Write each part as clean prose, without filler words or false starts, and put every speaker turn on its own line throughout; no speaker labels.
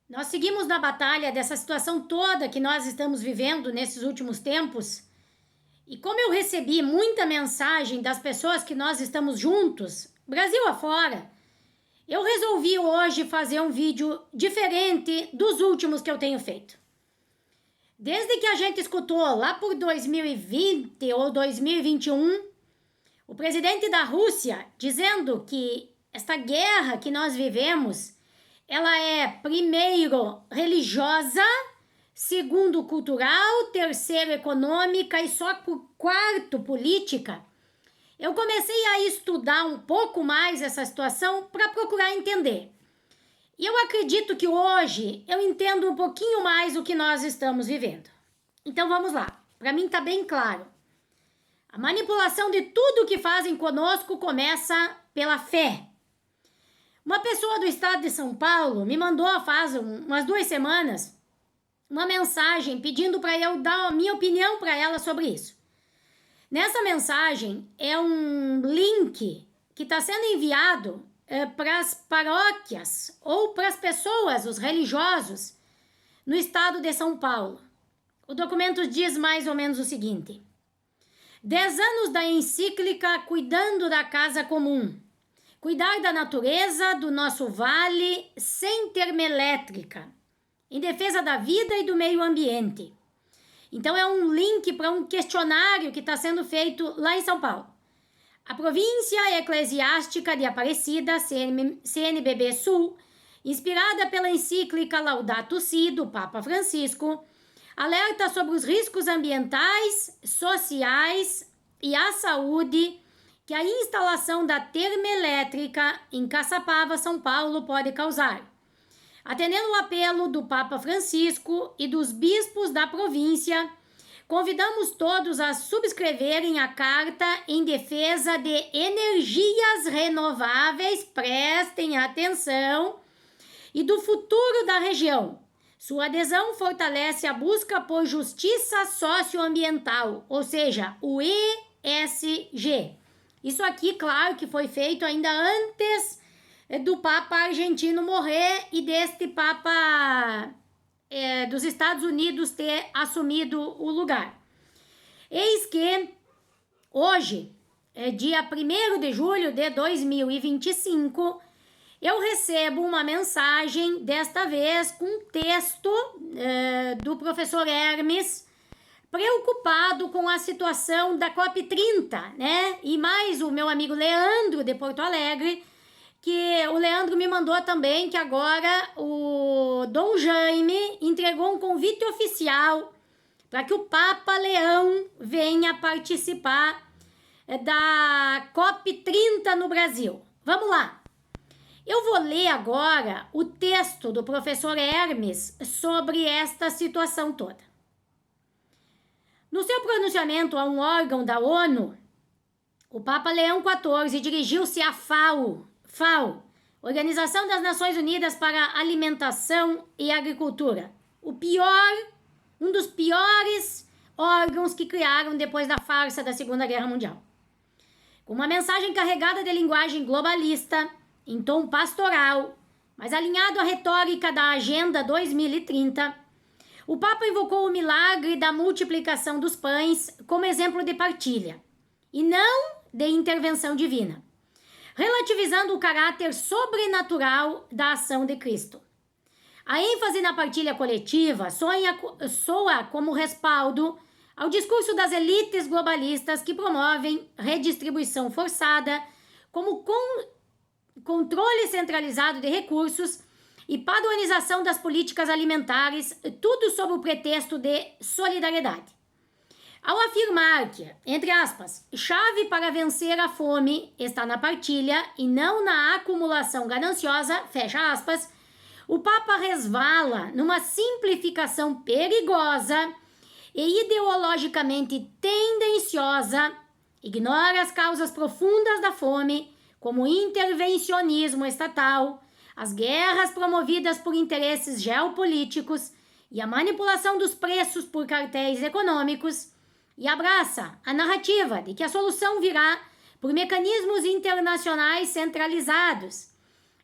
Nós seguimos na batalha dessa situação toda que nós estamos vivendo nesses últimos tempos. E como eu recebi muita mensagem das pessoas que nós estamos juntos, Brasil afora, eu resolvi hoje fazer um vídeo diferente dos últimos que eu tenho feito. Desde que a gente escutou lá por 2020 ou 2021, o presidente da Rússia dizendo que esta guerra que nós vivemos, ela é, primeiro, religiosa, segundo, cultural, terceiro, econômica e só por quarto, política. Eu comecei a estudar um pouco mais essa situação para procurar entender. E eu acredito que hoje eu entendo um pouquinho mais o que nós estamos vivendo. Então vamos lá. Para mim está bem claro. A manipulação de tudo que fazem conosco começa pela fé. Uma pessoa do estado de São Paulo me mandou faz umas 2 semanas uma mensagem pedindo para eu dar a minha opinião para ela sobre isso. Nessa mensagem é um link que está sendo enviado para as paróquias ou para as pessoas, os religiosos, no estado de São Paulo. O documento diz mais ou menos o seguinte: 10 anos da encíclica Cuidando da Casa Comum. Cuidar da natureza, do nosso vale, sem termoelétrica, em defesa da vida e do meio ambiente. Então é um link para um questionário que está sendo feito lá em São Paulo. A província eclesiástica de Aparecida, CNBB Sul, inspirada pela encíclica Laudato Si, do Papa Francisco, alerta sobre os riscos ambientais, sociais e à saúde que a instalação da termoelétrica em Caçapava, São Paulo, pode causar. Atendendo o apelo do Papa Francisco e dos bispos da província, convidamos todos a subscreverem a carta em defesa de energias renováveis, prestem atenção, e do futuro da região. Sua adesão fortalece a busca por justiça socioambiental, ou seja, o ESG. Isso aqui, claro, que foi feito ainda antes do Papa argentino morrer e deste Papa dos Estados Unidos ter assumido o lugar. Eis que hoje, dia 1º de julho de 2025, eu recebo uma mensagem, desta vez com um texto do professor Hermes, preocupado com a situação da COP30, né? E mais o meu amigo Leandro, de Porto Alegre, que o Leandro me mandou também que agora o Dom Jaime entregou um convite oficial para que o Papa Leão venha participar da COP30 no Brasil. Vamos lá. Eu vou ler agora o texto do professor Hermes sobre esta situação toda. No seu pronunciamento a um órgão da ONU, o Papa Leão XIV dirigiu-se à FAO, Organização das Nações Unidas para a Alimentação e Agricultura, um dos piores órgãos que criaram depois da farsa da Segunda Guerra Mundial. Com uma mensagem carregada de linguagem globalista, em tom pastoral, mas alinhado à retórica da Agenda 2030, o Papa invocou o milagre da multiplicação dos pães como exemplo de partilha, e não de intervenção divina, relativizando o caráter sobrenatural da ação de Cristo. A ênfase na partilha coletiva soa como respaldo ao discurso das elites globalistas que promovem redistribuição forçada como controle centralizado de recursos e padronização das políticas alimentares, tudo sob o pretexto de solidariedade. Ao afirmar que, entre aspas, chave para vencer a fome está na partilha e não na acumulação gananciosa, fecha aspas, o Papa resvala numa simplificação perigosa e ideologicamente tendenciosa, ignora as causas profundas da fome, como o intervencionismo estatal, as guerras promovidas por interesses geopolíticos e a manipulação dos preços por cartéis econômicos, e abraça a narrativa de que a solução virá por mecanismos internacionais centralizados,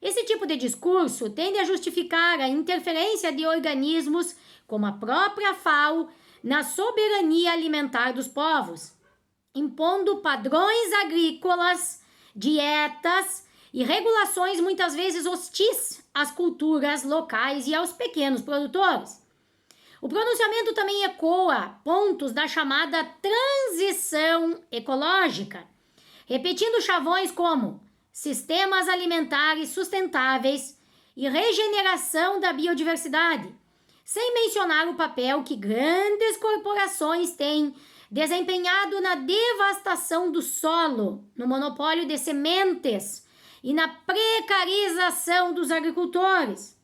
Esse tipo de discurso tende a justificar a interferência de organismos como a própria FAO na soberania alimentar dos povos, impondo padrões agrícolas, dietas e regulações muitas vezes hostis às culturas locais e aos pequenos produtores. O pronunciamento também ecoa pontos da chamada transição ecológica, repetindo chavões como sistemas alimentares sustentáveis e regeneração da biodiversidade, sem mencionar o papel que grandes corporações têm desempenhado na devastação do solo, no monopólio de sementes e na precarização dos agricultores,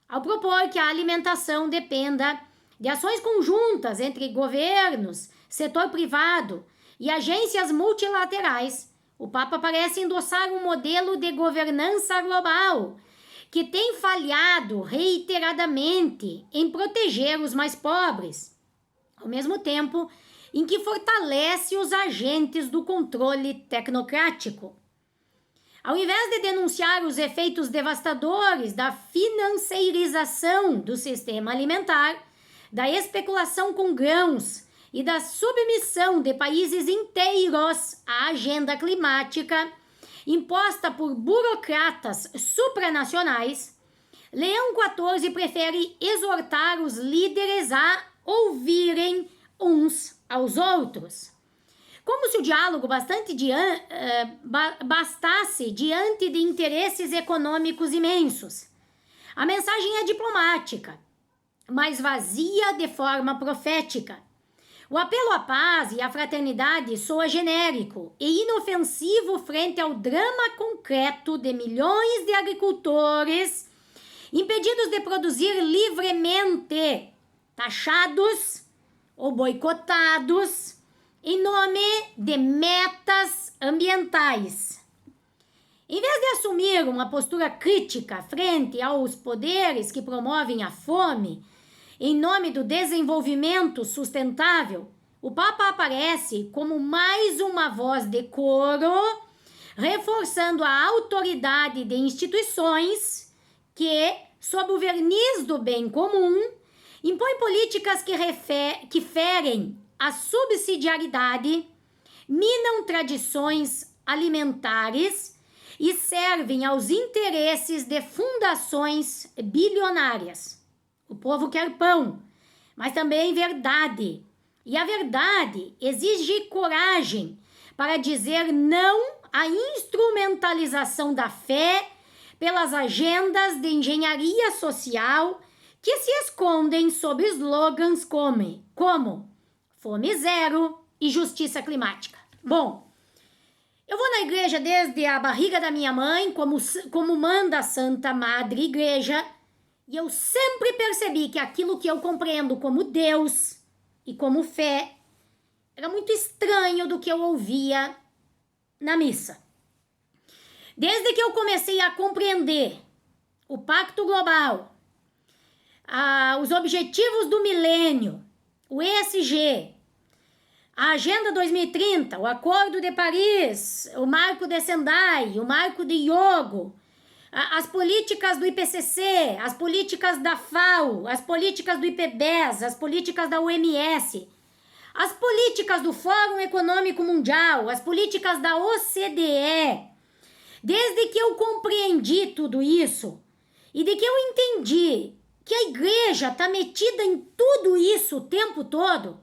ao propor que a alimentação dependa de ações conjuntas entre governos, setor privado e agências multilaterais. O Papa parece endossar um modelo de governança global que tem falhado reiteradamente em proteger os mais pobres, ao mesmo tempo em que fortalece os agentes do controle tecnocrático. Ao invés de denunciar os efeitos devastadores da financeirização do sistema alimentar, da especulação com grãos e da submissão de países inteiros à agenda climática imposta por burocratas supranacionais, Leão XIV prefere exortar os líderes a ouvirem uns aos outros. Como se o diálogo bastasse diante de interesses econômicos imensos. A mensagem é diplomática, mas vazia de forma profética. O apelo à paz e à fraternidade soa genérico e inofensivo frente ao drama concreto de milhões de agricultores impedidos de produzir livremente, taxados ou boicotados em nome de metas ambientais. Em vez de assumir uma postura crítica frente aos poderes que promovem a fome, em nome do desenvolvimento sustentável, o Papa aparece como mais uma voz de coro, reforçando a autoridade de instituições que, sob o verniz do bem comum, impõem políticas que ferem a subsidiariedade, minam tradições alimentares e servem aos interesses de fundações bilionárias. O povo quer pão, mas também verdade. E a verdade exige coragem para dizer não à instrumentalização da fé pelas agendas de engenharia social que se escondem sob slogans como fome zero e justiça climática. Bom, eu vou na igreja desde a barriga da minha mãe, como manda a Santa Madre Igreja, e eu sempre percebi que aquilo que eu compreendo como Deus e como fé era muito estranho do que eu ouvia na missa. Desde que eu comecei a compreender o Pacto Global, os Objetivos do Milênio, o ESG, a Agenda 2030, o Acordo de Paris, o Marco de Sendai, o Marco de Hyogo, as políticas do IPCC, as políticas da FAO, as políticas do IPBES, as políticas da OMS, as políticas do Fórum Econômico Mundial, as políticas da OCDE. Desde que eu compreendi tudo isso e de que eu entendi que a igreja está metida em tudo isso o tempo todo,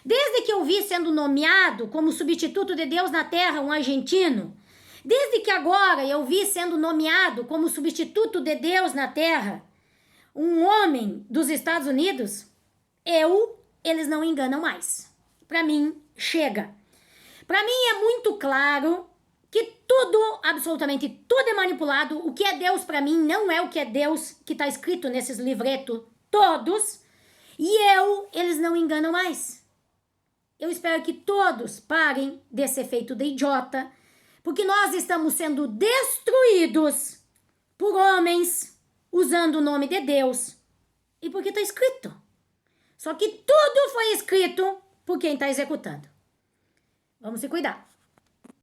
desde que eu vi sendo nomeado como substituto de Deus na terra um argentino, desde que agora eu vi sendo nomeado como substituto de Deus na terra um homem dos Estados Unidos, eles não enganam mais. Para mim, chega. Para mim é muito claro que tudo, absolutamente tudo é manipulado. O que é Deus para mim não é o que é Deus que está escrito nesses livretos todos. E eles não enganam mais. Eu espero que todos parem de ser feito de idiota, porque nós estamos sendo destruídos por homens usando o nome de Deus e porque está escrito. Só que tudo foi escrito por quem está executando. Vamos se cuidar.